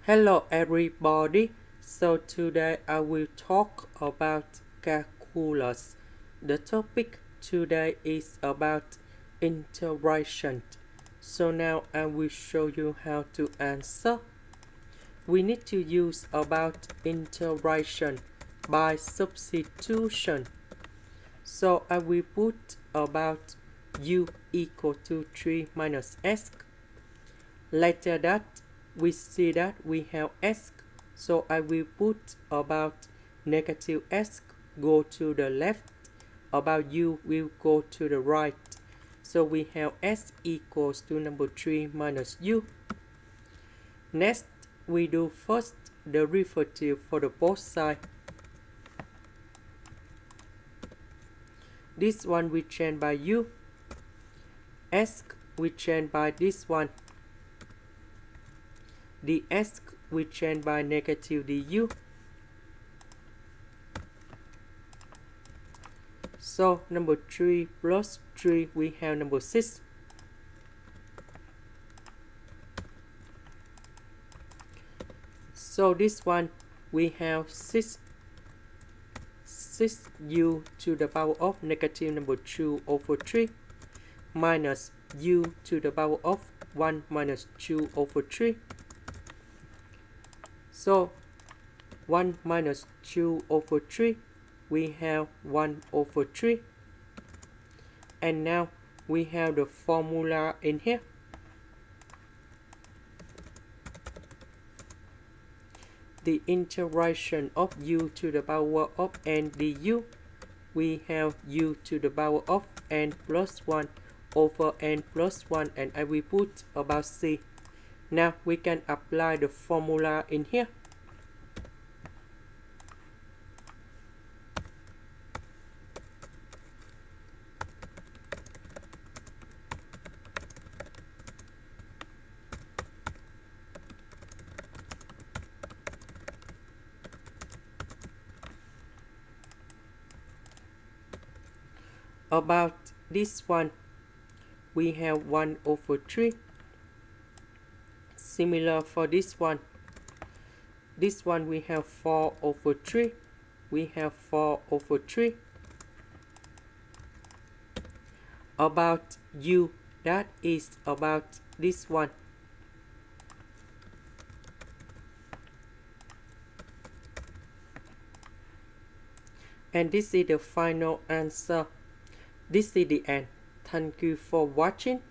Hello everybody, so today I will talk about calculus. The topic today is about integration. So now I will show you how to answer. We need to use about integration by substitution. So I will put about u equal to 3 minus s. Later that we see that we have s, so I will put about negative s go to the left, about u will go to the right. So we have s equals to number 3 minus u. Next, we do first the derivative for the both sides. This one we change by u, s we change by this one. The s we change by negative du. So number 3 plus 3 we have number 6. So this one we have 6u to the power of negative number 2 over 3 minus u to the power of 1 minus 2 over 3. So 1 minus 2 over 3, we have 1 over 3. And now we have the formula in here. The integration of u to the power of n du, we have u to the power of n plus 1 over n plus 1, and I will put about c. Now we can apply the formula in here. About this one, we have 1 over 3. Similar for this one. This one we have 4 over 3. We have 4 over 3. About u, that is about this one. And this is the final answer. This is the end. Thank you for watching.